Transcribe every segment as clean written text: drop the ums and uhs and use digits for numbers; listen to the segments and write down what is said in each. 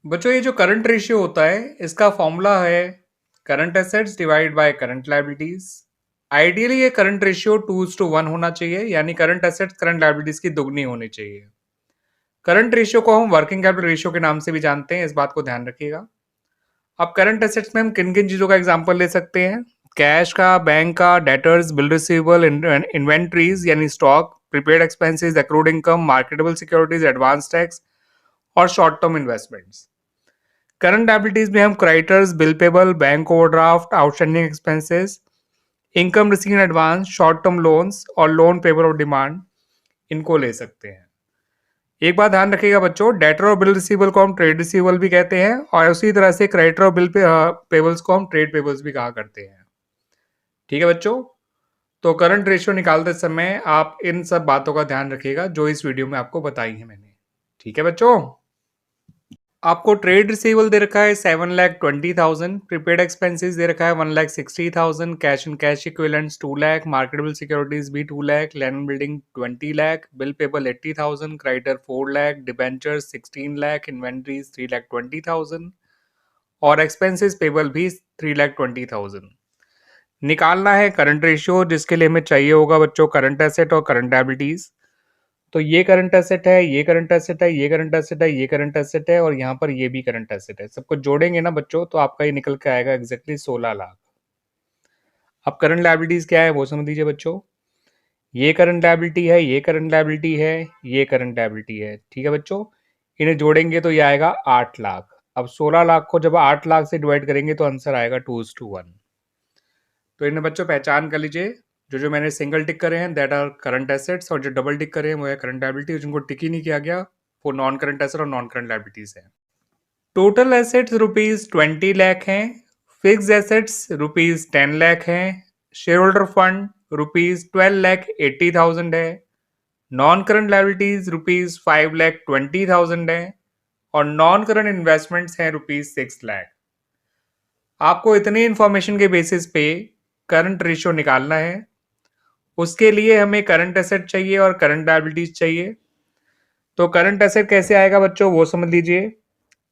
बच्चों ये जो करंट रेशियो होता है इसका फॉर्मूला है current assets divide by current liabilities. Ideally ये करंट रेशियो 2:1 होना चाहिए, यानी करंट एसेट्स करंट लायबिलिटीज की दुगनी होनी चाहिए। करंट रेशियो को हम वर्किंग कैपिटल रेशियो के नाम से भी जानते हैं, इस बात को ध्यान रखिएगा। अब करंट एसेट्स में हम किन किन चीजों का एग्जांपल ले सकते हैं? कैश का, बैंक का, डेटर्स, बिल रिसीवेबल, इन्वेंट्रीज यानी stock, prepaid expenses, accrued income, marketable securities, advance tax और short term investments. Current liabilities में हम creditors, bill payable, bank overdraft, outstanding expenses, income receive in advance, short term loans और loan payable of demand, इनको ले सकते हैं। एक बात ध्यान रखिएगा बच्चों, डेटर और बिल रिसीवेबल को हम ट्रेड रिसीवेबल भी कहते हैं और उसी तरह से क्रेडिटर और बिल पेबल्स को हम ट्रेड पेबल्स भी कहा करते हैं। ठीक है बच्चों, तो करंट रेशियो निकालते समय आप इन सब बातों का ध्यान रखिएगा जो इस वीडियो में आपको बताई है मैंने। ठीक है बच्चों, आपको ट्रेड रिसीवेबल दे रखा है 7,20,000, प्रीपेड एक्सपेंसेस दे रखा है 1,60,000, cash and cash equivalents 2 lakh, marketable securities भी 2 lakh, land and building 20 lakh, bill payable 80,000, creditor 4 lakh, debentures 16 lakh, inventories 3,20,000 और एक्सपेंसेस पेबल भी 3,20,000। निकालना है करंट रेशियो, जिसके लिए हमें चाहिए होगा बच्चों करंट एसेट और करंट लायबिलिटीज। तो ये करंट एसेट है, ये करंट एसेट है, ये करंट एसेट है, ये करंट एसेट है और यहाँ पर ये भी करंट एसेट है। सबको जोड़ेंगे ना बच्चों तो आपका ये निकल के आएगा एग्जैक्टली 16 लाख। अब करंट लायबिलिटीज क्या है वो समझ लीजिए बच्चों। ये करंट लायबिलिटी है, ये करंट लायबिलिटी है, ये करंट लायबिलिटी है। ठीक है बच्चों, इन्हें जोड़ेंगे तो ये आएगा 8 लाख। अब 16 लाख को जब 8 लाख से डिवाइड करेंगे तो आंसर आएगा 2:1। तो इन्हें बच्चों पहचान कर लीजिए, जो जो मैंने सिंगल टिक करे हैं दैट आर करंट एसेट्स और जो डबल टिक करे हैं वो है करंट लायबिलिटी। जिनको टिक ही नहीं किया गया वो नॉन करंट एसेट और नॉन करंट लायबिलिटीज है। टोटल एसेट्स ₹20 लाख हैं, फिक्स एसेट्स ₹10 लाख हैं, शेयर होल्डर फंड ₹12,80,000 है, नॉन करंट लायबिलिटीज ₹5,20,000 है और नॉन करंट इन्वेस्टमेंट्स हैं ₹6 लाख। आपको इतनी इंफॉर्मेशन के बेसिस पे करंट रेशियो निकालना है। उसके लिए हमें करंट एसेट चाहिए और करंट लायबिलिटीज चाहिए। तो करंट एसेट कैसे आएगा बच्चों वो समझ लीजिए।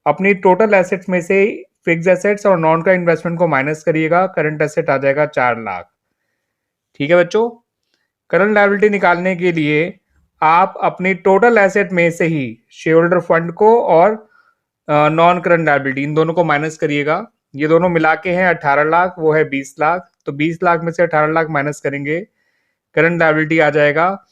अपनी टोटल एसेट्स में से फिक्स एसेट्स और नॉन करंट इन्वेस्टमेंट को माइनस करिएगा, करंट एसेट आ जाएगा 4 लाख। ठीक है बच्चों, करंट लायबिलिटी निकालने के लिए आप अपनी टोटल एसेट में से ही शेयर होल्डर फंड को और नॉन करंट लायबिलिटी इन दोनों को माइनस करिएगा। ये दोनों मिला के हैं 18 लाख, वो है 20 लाख। तो 20 लाख में से 18 लाख माइनस करेंगे, करंट लायबिलिटी आ जाएगा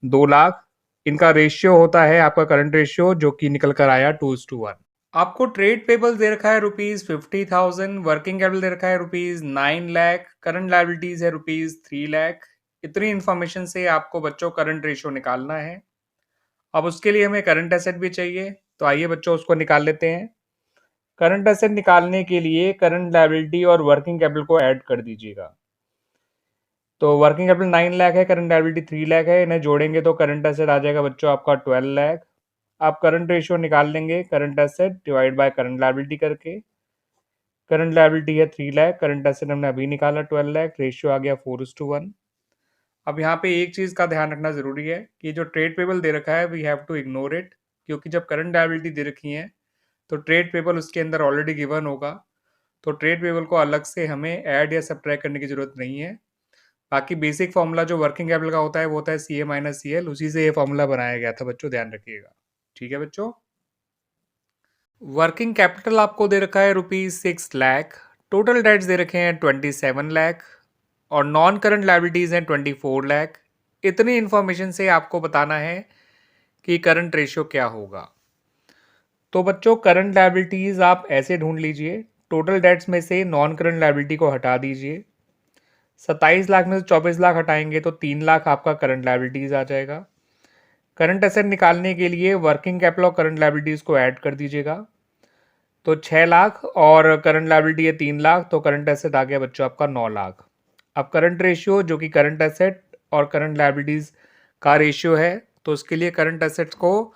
2 लाख। इनका रेशियो होता है आपका करंट रेशियो, जो कि निकल कर आया 2:1। आपको ट्रेड पेबल दे रखा है ₹50,000, वर्किंग कैपिटल दे रखा है ₹9 लाख, करंट लायबिलिटीज है ₹3 लाख। इतनी इंफॉर्मेशन से आपको बच्चों करंट रेशियो निकालना है। अब उसके लिए हमें करंट एसेट भी चाहिए, तो आइए बच्चों उसको निकाल लेते हैं। करंट एसेट निकालने के लिए करंट लायबिलिटी और वर्किंग कैपिटल को ऐड कर दीजिएगा। तो वर्किंग कैपिटल 9 लाख है, करंट लायबिलिटी 3 लाख है, इन्हें जोड़ेंगे तो करंट एसेट आ जाएगा बच्चों आपका 12 लाख। आप करंट रेशियो निकाल लेंगे, current asset divide by current liability करके। करंट लायबिलिटी है 3 लाख, करंट एसेट हमने अभी निकाला 12 लाख, रेशियो आ गया 4:1। अब यहाँ पे एक चीज का ध्यान रखना जरूरी है कि जो ट्रेड पेबल दे रखा है we have to ignore it, क्योंकि जब करंट लायबिलिटी दे रखी है तो ट्रेड पेबल उसके अंदर ऑलरेडी गिवन होगा। तो ट्रेड पेबल को अलग से हमें ऐड या सब्ट्रैक्ट करने की जरूरत नहीं है। बाकी बेसिक फॉर्मूला जो वर्किंग कैपिटल का होता है वो होता है CA माइनस CL, उसी से ये फॉर्मूला बनाया गया था बच्चों, ध्यान रखिएगा। ठीक है बच्चों, वर्किंग कैपिटल आपको दे रखा है ₹6 लाख, टोटल डेट्स दे रखे हैं 27 लाख और नॉन करंट लायबिलिटीज हैं 24 लाख। इतनी इंफॉर्मेशन से आपको बताना है कि करंट रेशियो क्या होगा। तो बच्चों करंट लायबिलिटीज आप ऐसे ढूंढ लीजिए, टोटल डेट्स में से नॉन करंट लायबिलिटी को हटा दीजिए। 27 लाख में से 24 लाख हटाएंगे तो 3 लाख आपका करंट लायबिलिटीज आ जाएगा। करंट एसेट निकालने के लिए वर्किंग कैपिटल और करंट लायबिलिटीज को ऐड कर दीजिएगा। तो 6 लाख और करंट लायबिलिटी है 3 लाख, तो करंट एसेट आ गया बच्चों आपका 9 लाख। अब करंट रेशियो जो कि करंट एसेट और करंट लायबिलिटीज का रेशियो है, तो उसके लिए करंट एसेट्स को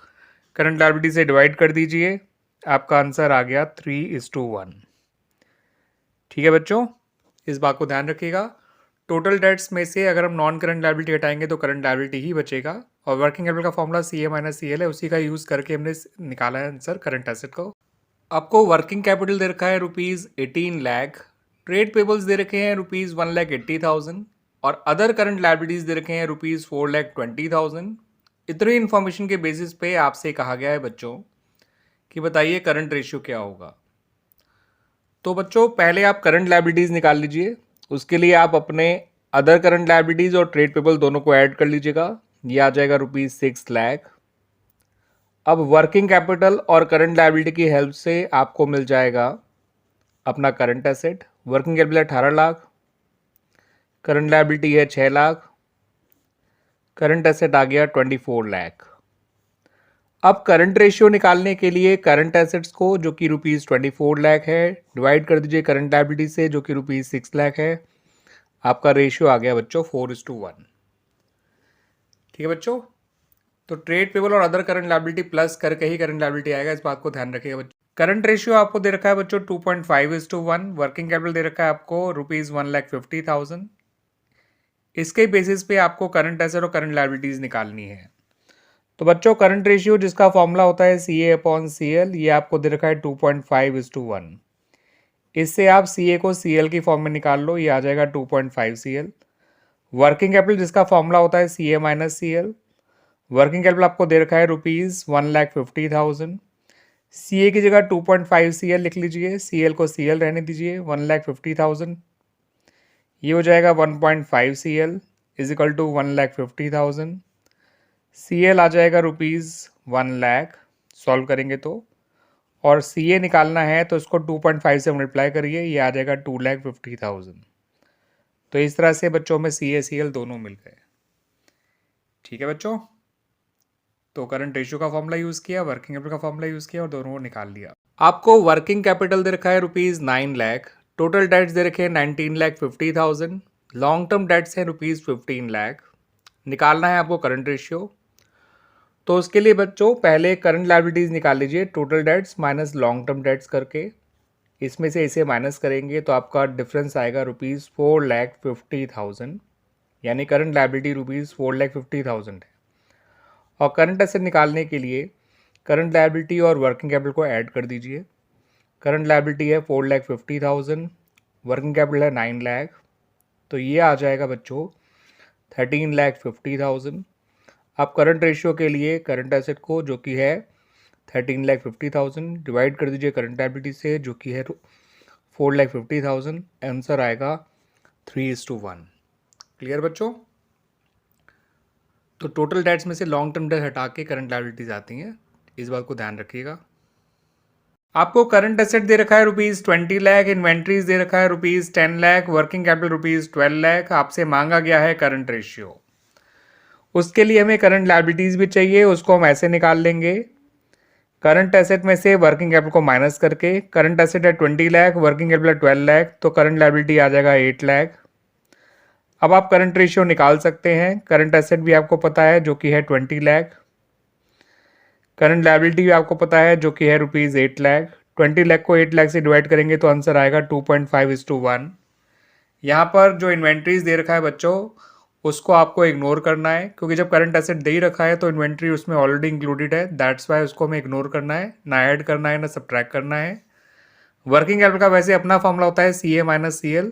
करंट लायबिलिटी से डिवाइड कर दीजिए। आपका आंसर आ गया 3:1। ठीक है बच्चों, इस बात को ध्यान रखिएगा। टोटल डेट्स में से अगर हम नॉन करंट लायबिलिटी हटाएंगे तो करंट लायबिलिटी ही बचेगा और वर्किंग कैपिटल का फॉर्मूला CA माइनस CL है, उसी का यूज़ करके हमने निकाला है आंसर करंट एसेट को। आपको वर्किंग कैपिटल दे रखा है ₹18 लाख, ट्रेड पेबल्स दे रखे हैं ₹1,80,000 और अदर करंट लायबिलिटीज दे रखे हैं ₹4,20,000। इतनी इन्फॉर्मेशन के बेसिस पे आपसे कहा गया है बच्चों कि बताइए करंट रेशियो क्या होगा। तो बच्चों पहले आप करंट लायबिलिटीज निकाल लीजिए, उसके लिए आप अपने अदर करंट लायबिलिटीज और ट्रेड पेबल दोनों को ऐड कर लीजिएगा। ये आ जाएगा ₹6 लाख। अब वर्किंग कैपिटल और करंट लायबिलिटी की हेल्प से आपको मिल जाएगा अपना current asset. Working capital 18 lakh, current liability है 6 लाख, करंट एसेट आ गया 24 लाख। अब करंट रेशियो निकालने के लिए करंट एसेट्स को जो कि ₹24 लाख है डिवाइड कर दीजिए करंट लायबिलिटी से जो कि ₹6 लाख है। आपका रेशियो आ गया बच्चों 4:1। ठीक है बच्चों, तो ट्रेड पेबल और अदर करंट लायबिलिटी प्लस करके ही करंट लायबिलिटी आएगा, इस बात को ध्यान रखिएगा बच्चों। करंट रेशियो आपको दे रखा है बच्चों 2.5:1। वर्किंग कैपिटल दे रखा है आपको ₹1,50,000। इसके बेसिस पे आपको करंट एसेट और करंट लायबिलिटीज निकालनी है। तो बच्चों करंट रेशियो जिसका फॉर्मूला होता है CA/CL, ये आपको दे रखा है 2.5:1। इससे आप CA को CL की फॉर्म में निकाल लो, ये आ जाएगा 2.5 CL। वर्किंग कैपिटल जिसका फॉर्मूला होता है CA-CL, वर्किंग कैपिटल आपको दे रखा है ₹1,50,000। CA की जगह 2.5 CL लिख लीजिए, CL को CL रहने दीजिए, 1,50,000। ये हो जाएगा 1.5 CL is equal to 1,50,000। CL आ जाएगा ₹1 लाख, सॉल्व करेंगे तो, और CA निकालना है तो इसको 2.5 से मल्टीप्लाई करिए, ये आ जाएगा 2,50,000। तो इस तरह से बच्चों में CA CL दोनों मिल गए। ठीक है बच्चों, तो करंट रेशियो का फॉर्मूला यूज़ किया, वर्किंग कैपिटल का फॉर्मूला यूज़ किया और दोनों को निकाल लिया। आपको वर्किंग कैपिटल दे रखा है ₹9 लाख, टोटल डेट्स दे रखे हैं 19,50,000, लॉन्ग टर्म डेट्स हैं ₹15 लाख। निकालना है आपको करंट रेशियो, तो उसके लिए बच्चों पहले करंट लायबिलिटीज निकाल लीजिए, total debts minus long term debts करके। इसमें से इसे माइनस करेंगे तो आपका डिफरेंस आएगा ₹4,50,000, यानी करंट लायबिलिटी ₹4,50,000 है। और करंट एसेट निकालने के लिए करंट लायबिलिटी और वर्किंग कैपिटल को ऐड कर दीजिए। करंट लायबिलिटी है 4,50,000, वर्किंग कैपिटल है 9 लाख, तो ये आ जाएगा बच्चों 13,50,000। आप करंट रेशियो के लिए करंट एसेट को जो कि है 13,50,000 डिवाइड कर दीजिए करंट लायबिलिटी से जो कि है 4,50,000। आंसर आएगा 3:1। क्लियर बच्चों? तो टोटल डेट्स में से लॉन्ग टर्म डेट हटा के करंट लायबिलिटीज आती हैं, इस बात को ध्यान रखिएगा। आपको करंट एसेट दे रखा है ₹20 लाख, इन्वेंट्रीज दे रखा है ₹10 लाख, वर्किंग कैपिटल ₹12 लाख। आपसे मांगा गया है करंट रेशियो, उसके लिए हमें करंट लायबिलिटीज भी चाहिए, उसको हम ऐसे निकाल लेंगे। करंट एसेट में से वर्किंग कैपिटल को माइनस करके, करंट एसेट है 20 लाख, वर्किंग कैपिटल है 12 लाख, तो करंट लायबिलिटी आ जाएगा 8 लाख। अब आप करंट रेशियो निकाल सकते हैं। करंट एसेट भी आपको पता है जो कि है 20 लाख, करंट लायबिलिटी भी आपको पता है जो कि है ₹8 लाख। 20 लाख को 8 लाख से डिवाइड करेंगे तो आंसर आएगा 2.5:1। यहाँ पर जो इन्वेंट्रीज दे रखा है बच्चों उसको आपको इग्नोर करना है, क्योंकि जब करंट एसेट दे ही रखा है तो इन्वेंट्री उसमें ऑलरेडी इंक्लूडेड है, दैट्स वाई उसको हमें इग्नोर करना है, ना ऐड करना है ना सब्ट्रैक्ट करना है। वर्किंग कैपिटल का वैसे अपना फॉर्मूला होता है CA-CL,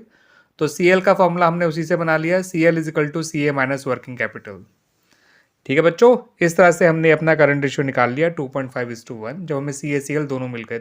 तो CL का फॉर्मूला हमने उसी से बना लिया, CL is equal to CA minus working capital. ठीक है बच्चों, इस तरह से हमने अपना करंट रेशियो निकाल लिया 2.5:1, जब हमें CA CL दोनों मिल गए।